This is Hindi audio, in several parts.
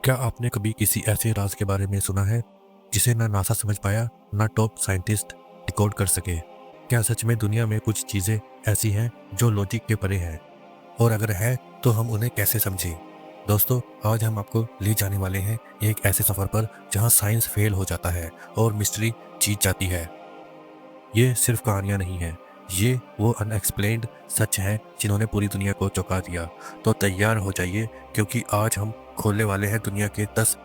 क्या आपने कभी किसी ऐसे राज के बारे में सुना है जिसे ना नासा समझ पाया, ना टॉप साइंटिस्ट डिकोड कर सके? क्या सच में दुनिया में कुछ चीज़ें ऐसी हैं जो लॉजिक के परे हैं? और अगर है तो हम उन्हें कैसे समझें? दोस्तों, आज हम आपको ले जाने वाले हैं एक ऐसे सफ़र पर जहां साइंस फेल हो जाता है और मिस्ट्री जीत जाती है। ये सिर्फ कहानियाँ नहीं हैं, ये वो अनएक्सप्लेन्ड सच हैं जिन्होंने पूरी दुनिया को चौंका दिया। तो तैयार हो जाइए, क्योंकि आज हम खोलने वाले हैं दुनिया के 10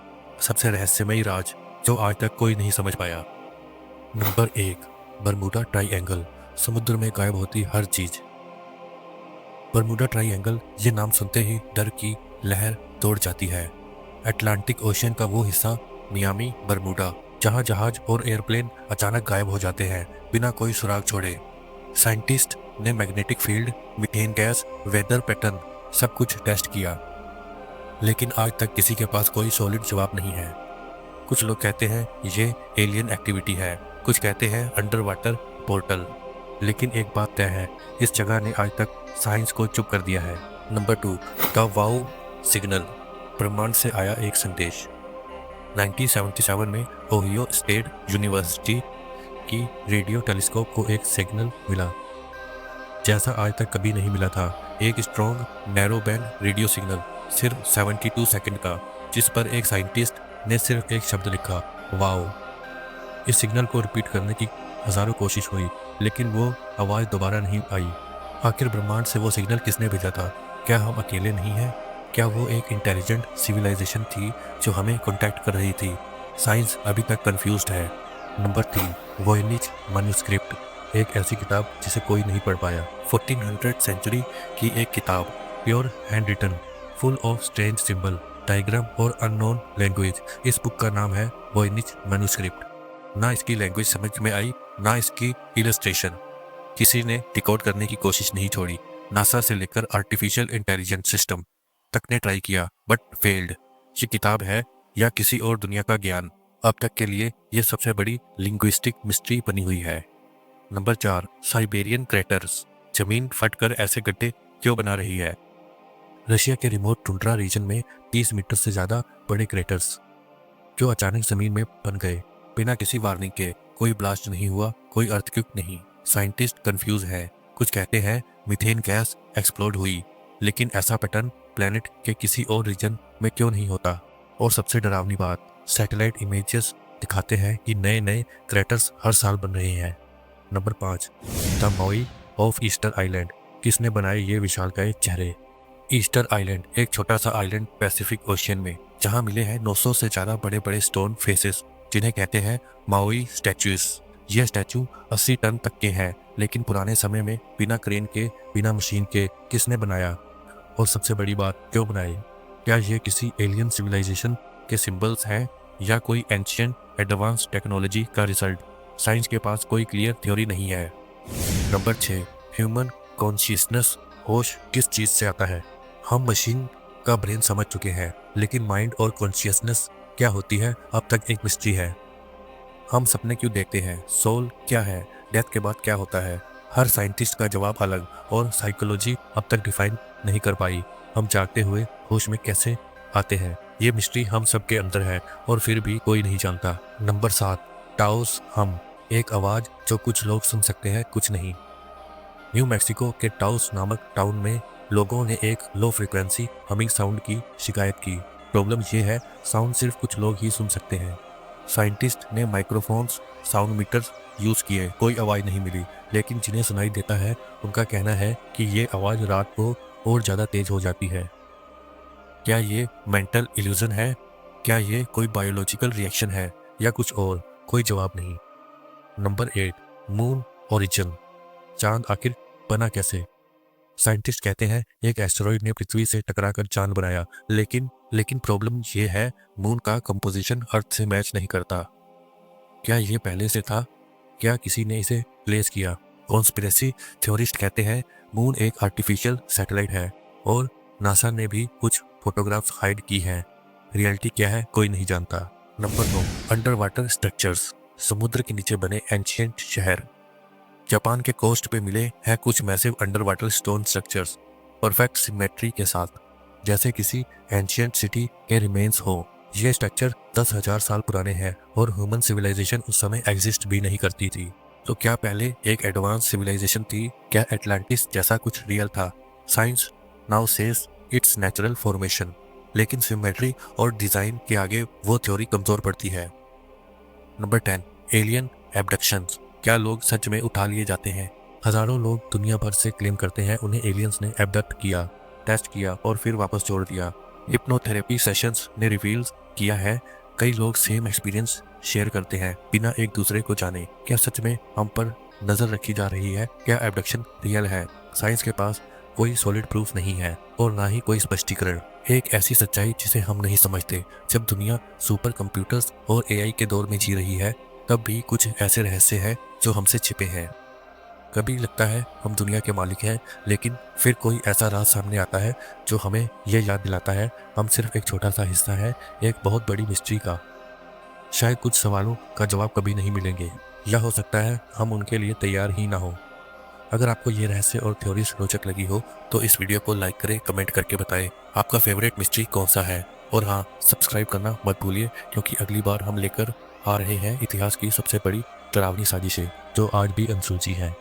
सबसे रहस्यमयी राज जो आज तक कोई नहीं समझ पाया। नंबर 1, बरमूडा ट्राइएंगल, समुद्र में गायब होती हर चीज़। बरमूडा ट्राइएंगल, ये नाम सुनते ही डर की लहर दौड़ जाती है। अटलांटिक ओशन का वो हिस्सा, मियामी, बरमूडा, जहां जहाज और एयरप्लेन अचानक गायब हो जाते हैं बिना कोई सुराग छोड़े। साइंटिस्ट ने magnetic field, methane gas, weather pattern सब कुछ टेस्ट किया, लेकिन आज तक किसी के पास कोई सॉलिड जवाब नहीं है। कुछ लोग कहते हैं ये एलियन एक्टिविटी है, कुछ कहते हैं अंडर वाटर पोर्टल, लेकिन एक बात तय है, इस जगह ने आज तक साइंस को चुप कर दिया है। नंबर 2, द वाओ सिग्नल, ब्रह्मांड से आया एक संदेश। 1977 में ओहियो स्टेट यूनिवर्सिटी की रेडियो टेलीस्कोप को एक सिग्नल मिला जैसा आज तक कभी नहीं मिला था। एक strong narrow band radio signal, सिर्फ 72 सेकंड का, जिस पर एक साइंटिस्ट ने सिर्फ एक शब्द लिखा, वाओ। इस सिग्नल को रिपीट करने की हजारों कोशिश हुई, लेकिन वो आवाज़ दोबारा नहीं आई। आखिर ब्रह्मांड से वो सिग्नल किसने भेजा था? क्या हम अकेले नहीं हैं? क्या वो एक इंटेलिजेंट सिविलाइजेशन थी जो हमें कॉन्टैक्ट कर रही थी? साइंस अभी तक कंफ्यूज्ड है। नंबर 3, वॉयनिच मैन्युस्क्रिप्ट, एक ऐसी किताब जिसे कोई नहीं पढ़ पाया। 1400 सेंचुरी की एक किताब, pure hand written, full of strange symbol, diagram और अननोन लैंग्वेज। इस बुक का नाम है वॉयनिच मैन्युस्क्रिप्ट। ना इसकी लैंग्वेज समझ में आई, ना इसकी इलस्ट्रेशन। किसी ने डिकोड करने की कोशिश नहीं छोड़ी। नासा से लेकर आर्टिफिशियल इंटेलिजेंस सिस्टम तक ने ट्राई किया, बट फेल्ड। ये किताब है या किसी और दुनिया का ज्ञान? अब तक के लिए ये सबसे बड़ी लिंग्विस्टिक मिस्ट्री बनी हुई है। नंबर 4, साइबेरियन क्रेटर्स, जमीन फटकर ऐसे गड्ढे क्यों बना रही है? रशिया के रिमोट टुंड्रा रीजन में 30 मीटर से ज्यादा बड़े क्रेटर्स जो अचानक जमीन में बन गए, बिना किसी वार्निंग के। कोई ब्लास्ट नहीं हुआ, कोई अर्थक्वेक नहीं। साइंटिस्ट कंफ्यूज है। कुछ कहते हैं मीथेन गैस एक्सप्लोड हुई, लेकिन ऐसा पैटर्न प्लेनेट के किसी और रीजन में क्यों नहीं होता? और सबसे डरावनी बात, सैटेलाइट इमेजेस दिखाते हैं कि नए नए क्रेटर्स हर साल बन रहे हैं। Number 5, the moai of Easter Island, किसने बनाए ये विशालकाय चेहरे? ईस्टर आइलैंड एक छोटा सा आइलैंड पैसिफिक ओशियन में, जहां मिले हैं 900 से ज़्यादा बड़े बड़े स्टोन फेसेस, जिन्हें कहते हैं माओई स्टैचूज। यह स्टैचू 80 टन तक के हैं, लेकिन पुराने समय में बिना क्रेन के, बिना मशीन के किसने बनाया? और सबसे बड़ी बात, क्यों बनाए? क्या ये किसी एलियन सिविलाइजेशन के सिंबल्स हैं या कोई एंशिएंट एडवांस टेक्नोलॉजी का रिजल्ट? साइंस के पास कोई क्लियर थ्योरी नहीं है। नंबर 6, ह्यूमन कॉन्शियसनेस, होश किस चीज़ से आता है? हम मशीन का ब्रेन समझ चुके हैं, लेकिन माइंड और कॉन्शियसनेस क्या होती है अब तक एक मिस्ट्री है। हम सपने क्यों देखते हैं? सोल क्या है? डेथ के बाद क्या होता है? हर साइंटिस्ट का जवाब अलग, और साइकोलॉजी अब तक डिफाइन नहीं कर पाई। हम जागते हुए होश में कैसे आते हैं? ये मिस्ट्री हम सबके अंदर है, और फिर भी कोई नहीं जानता। नंबर 7, टाउस हम, एक आवाज़ जो कुछ लोग सुन सकते हैं, कुछ नहीं। न्यू मैक्सिको के टाउस नामक टाउन में लोगों ने एक लो फ्रिक्वेंसी हमिंग साउंड की शिकायत की। प्रॉब्लम यह है, साउंड सिर्फ कुछ लोग ही सुन सकते हैं। साइंटिस्ट ने माइक्रोफोन्स, साउंड मीटर्स यूज़ किए, कोई आवाज़ नहीं मिली। लेकिन जिन्हें सुनाई देता है, उनका कहना है कि ये आवाज़ रात को और ज़्यादा तेज हो जाती है। क्या ये मेंटल इल्यूजन है? क्या ये कोई बायोलॉजिकल रिएक्शन है, या कुछ और? कोई जवाब नहीं। नंबर 8, मून ओरिजिन, चांद आखिर बना कैसे? साइंटिस्ट कहते हैं एक एस्टेरॉइड ने पृथ्वी से टकराकर चांद बनाया, लेकिन प्रॉब्लम ये है, मून का कंपोजिशन अर्थ से मैच नहीं करता। क्या ये पहले से था? क्या किसी ने इसे प्लेस किया? कॉन्स्पिरेसी थ्योरिस्ट कहते हैं मून एक आर्टिफिशियल सैटेलाइट है, और नासा ने भी कुछ फोटोग्राफ्स हाइड की हैं। रियलिटी क्या है, कोई नहीं जानता। नंबर 9, अंडर वाटर स्ट्रक्चर्स, समुद्र के नीचे बने एंशिएंट शहर। जापान के कोस्ट पे मिले हैं कुछ massive under water stone structures, perfect symmetry के साथ। जैसे किसी एंशियंट सिटी के रिमेन्स हो। ये स्ट्रक्चर 10,000 साल पुराने हैं और ह्यूमन सिविलाइजेशन उस समय एग्जिस्ट भी नहीं करती थी। तो क्या पहले एक एडवांस सिविलाइजेशन थी? क्या एटलांटिस जैसा कुछ रियल था? Science now says it's natural formation, लेकिन सिमेट्री और डिजाइन के आगे वो थ्योरी कमजोर पड़ती है। Number 10, alien abductions. क्या लोग सच में उठा लिए जाते हैं? हजारों लोग दुनिया भर से क्लेम करते हैं उन्हें एलियंस ने एब्डक्ट किया, टेस्ट किया और फिर वापस छोड़ दिया। हिप्नोथेरेपी सेशंस ने रिवील किया है कई लोग सेम एक्सपीरियंस शेयर करते हैं बिना एक दूसरे को जाने। क्या सच में हम पर नजर रखी जा रही है? क्या एब्डक्शन रियल है? साइंस के पास कोई सॉलिड प्रूफ नहीं है और ना ही कोई स्पष्टीकरण। एक ऐसी सच्चाई जिसे हम नहीं समझते। जब दुनिया सुपर कंप्यूटर्स और एआई के दौर में जी रही है, तब भी कुछ ऐसे रहस्य हैं जो हमसे छिपे हैं। कभी लगता है हम दुनिया के मालिक हैं, लेकिन फिर कोई ऐसा राज सामने आता है जो हमें यह याद दिलाता है हम सिर्फ एक छोटा सा हिस्सा है एक बहुत बड़ी मिस्ट्री का। शायद कुछ सवालों का जवाब कभी नहीं मिलेंगे, या हो सकता है हम उनके लिए तैयार ही ना हो। अगर आपको ये रहस्य और थ्योरीज रोचक लगी हो तो इस वीडियो को लाइक करें, कमेंट करके बताएं आपका फेवरेट मिस्ट्री कौन सा है। और हाँ, सब्सक्राइब करना मत भूलिए, क्योंकि अगली बार हम लेकर आ रहे हैं इतिहास की सबसे बड़ी डरावनी साजिशें जो आज भी अनसुलझी हैं।